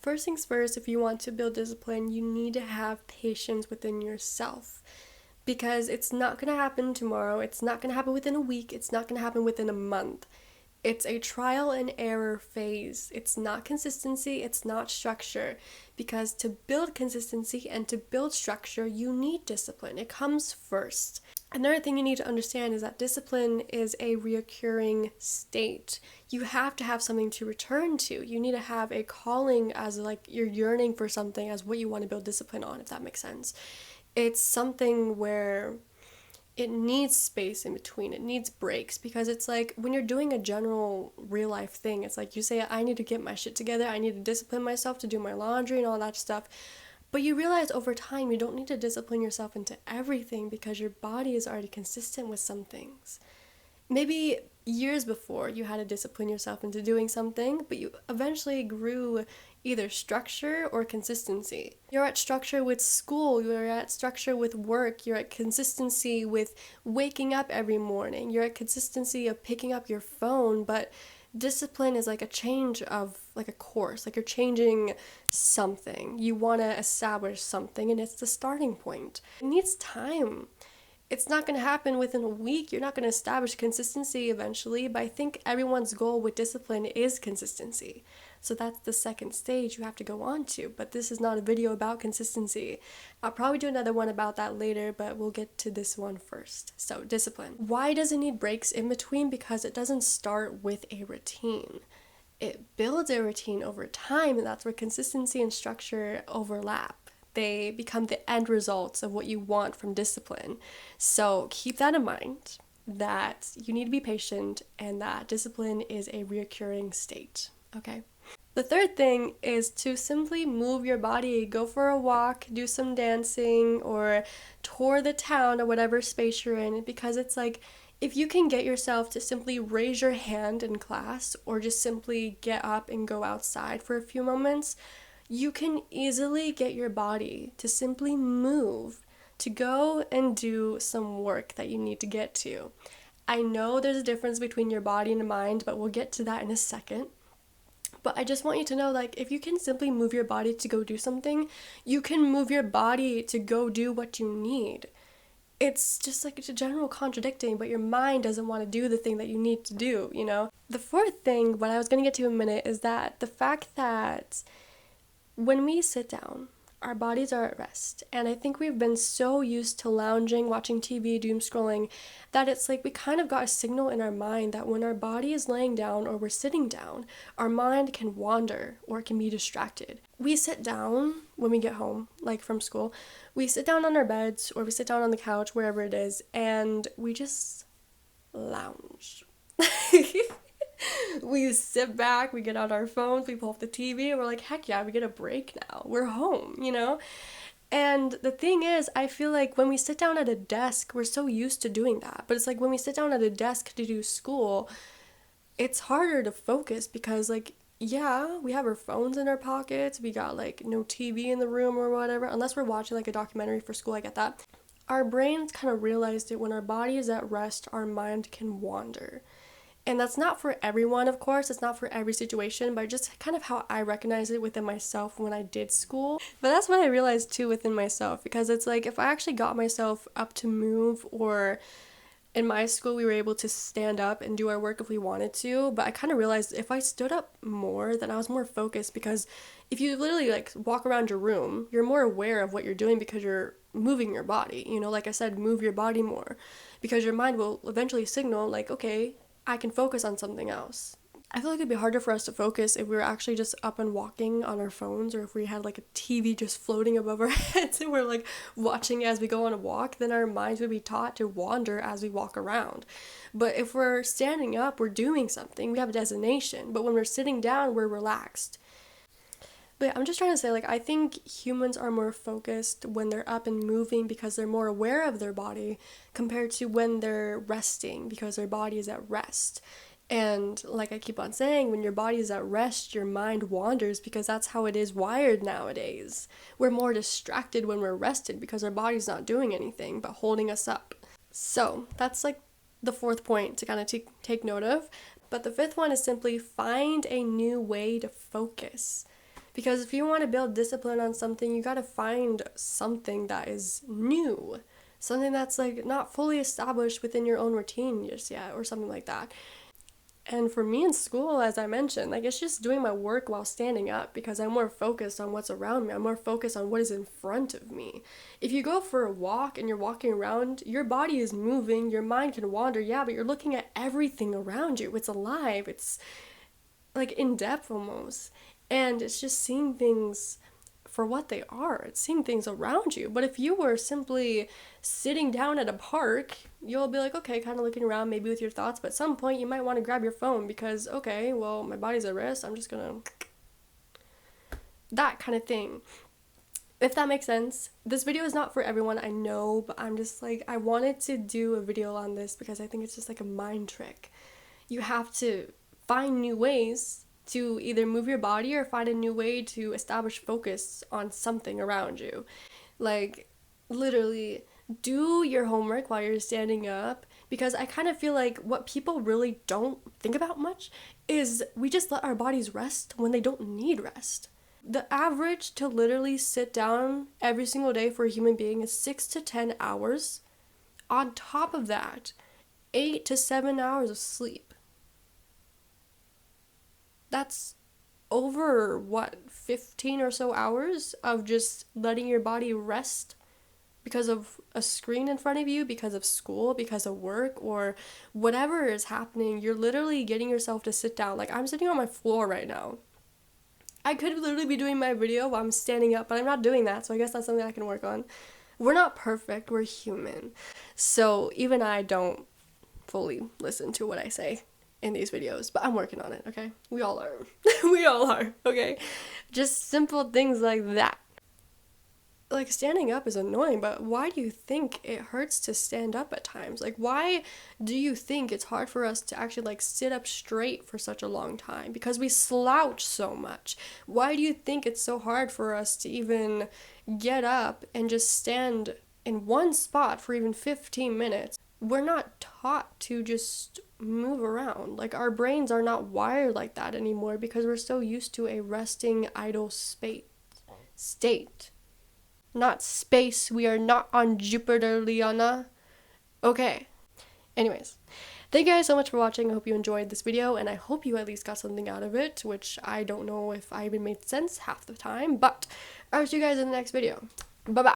First things first, if you want to build discipline, you need to have patience within yourself because it's not going to happen tomorrow. It's not going to happen within a week. It's not going to happen within a month. It's a trial and error phase. It's not consistency. It's not structure. Because to build consistency and to build structure, you need discipline. It comes first. Another thing you need to understand is that discipline is a reoccurring state. You have to have something to return to. You need to have a calling as like you're yearning for something as what you want to build discipline on, if that makes sense. It's something where it needs space in between. It needs breaks because it's like when you're doing a general real life thing, it's like you say, I need to get my shit together. I need to discipline myself to do my laundry and all that stuff. But you realize over time you don't need to discipline yourself into everything because your body is already consistent with some things. Maybe years before you had to discipline yourself into doing something, but you eventually grew either structure or consistency. You're at structure with school, you're at structure with work, you're at consistency with waking up every morning, you're at consistency of picking up your phone, but discipline is like a change of like a course, like you're changing something. You want to establish something and it's the starting point. It needs time. It's not going to happen within a week. You're not going to establish consistency eventually, but I think everyone's goal with discipline is consistency. So that's the second stage you have to go on to, but this is not a video about consistency. I'll probably do another one about that later, but we'll get to this one first. So discipline. Why does it need breaks in between? Because it doesn't start with a routine. It builds a routine over time, and that's where consistency and structure overlap. They become the end results of what you want from discipline. So keep that in mind, that you need to be patient and that discipline is a recurring state, okay? The third thing is to simply move your body. Go for a walk, do some dancing, or tour the town or whatever space you're in, because it's like, if you can get yourself to simply raise your hand in class or just simply get up and go outside for a few moments, you can easily get your body to simply move, to go and do some work that you need to get to. I know there's a difference between your body and mind, but we'll get to that in a second. But I just want you to know, like, if you can simply move your body to go do something, you can move your body to go do what you need. It's just like it's a general contradicting, but your mind doesn't want to do the thing that you need to do, you know? The fourth thing, what I was going to get to in a minute, is that the fact that when we sit down, our bodies are at rest, and I think we've been so used to lounging, watching TV, doom scrolling, that it's like we kind of got a signal in our mind that when our body is laying down or we're sitting down, our mind can wander or it can be distracted. We sit down when we get home, like from school, we sit down on our beds or we sit down on the couch, wherever it is, and we just lounge. We sit back, we get out our phones, we pull up the TV, and we're like, heck yeah, we get a break now. We're home, you know? And the thing is, I feel like when we sit down at a desk, we're so used to doing that. But it's like when we sit down at a desk to do school, it's harder to focus because, like, yeah, we have our phones in our pockets, we got, like, no TV in the room or whatever, unless we're watching, like, a documentary for school, I get that. Our brains kind of realized that when our body is at rest, our mind can wander. And that's not for everyone, of course, it's not for every situation, but just kind of how I recognize it within myself when I did school. But that's what I realized too within myself, because it's like if I actually got myself up to move, or in my school we were able to stand up and do our work if we wanted to, but I kind of realized if I stood up more, then I was more focused, because if you literally like walk around your room, you're more aware of what you're doing because you're moving your body, you know, like I said, move your body more, because your mind will eventually signal like, okay, I can focus on something else. I feel like it'd be harder for us to focus if we were actually just up and walking on our phones, or if we had like a TV just floating above our heads and we're like watching as we go on a walk, then our minds would be taught to wander as we walk around. But if we're standing up, we're doing something, we have a destination, but when we're sitting down, we're relaxed. But I'm just trying to say, like, I think humans are more focused when they're up and moving because they're more aware of their body compared to when they're resting because their body is at rest. And like I keep on saying, when your body is at rest, your mind wanders because that's how it is wired nowadays. We're more distracted when we're rested because our body's not doing anything but holding us up. So that's like the fourth point to kind of take note of. But the fifth one is simply find a new way to focus. Because if you want to build discipline on something, you got to find something that is new. Something that's like not fully established within your own routine just yet, or something like that. And for me in school, as I mentioned, like it's just doing my work while standing up because I'm more focused on what's around me. I'm more focused on what is in front of me. If you go for a walk and you're walking around, your body is moving, your mind can wander, yeah, but you're looking at everything around you. It's alive, it's like in depth almost. And it's just seeing things for what they are. It's seeing things around you. But if you were simply sitting down at a park, you'll be like, okay, kind of looking around maybe with your thoughts, but at some point you might want to grab your phone because, okay, well, my body's at rest. I'm just gonna. That kind of thing. If that makes sense. This video is not for everyone, I know, but I'm just like, I wanted to do a video on this because I think it's just like a mind trick. You have to find new ways to either move your body or find a new way to establish focus on something around you. Like, literally, do your homework while you're standing up because I kind of feel like what people really don't think about much is we just let our bodies rest when they don't need rest. The average to literally sit down every single day for a human being is 6 to 10 hours. On top of that, 8 to 7 hours of sleep. That's over what, 15 or so hours of just letting your body rest because of a screen in front of you, because of school, because of work, or whatever is happening. You're literally getting yourself to sit down. Like, I'm sitting on my floor right now. I could literally be doing my video while I'm standing up, but I'm not doing that, so I guess that's something I can work on. We're not perfect, we're human. So even I don't fully listen to what I say in these videos, but I'm working on it, okay? We all are. We all are, okay? Just simple things like that. Like, standing up is annoying, but why do you think it hurts to stand up at times? Like, why do you think it's hard for us to actually, like, sit up straight for such a long time? Because we slouch so much. Why do you think it's so hard for us to even get up and just stand in one spot for even 15 minutes? We're not taught to just move around. Like, our brains are not wired like that anymore because we're so used to a resting, idle state. Not space. We are not on Jupiter, Liana. Okay. Anyways, thank you guys so much for watching. I hope you enjoyed this video, and I hope you at least got something out of it, which I don't know if I even made sense half the time, but I'll see you guys in the next video. Bye-bye.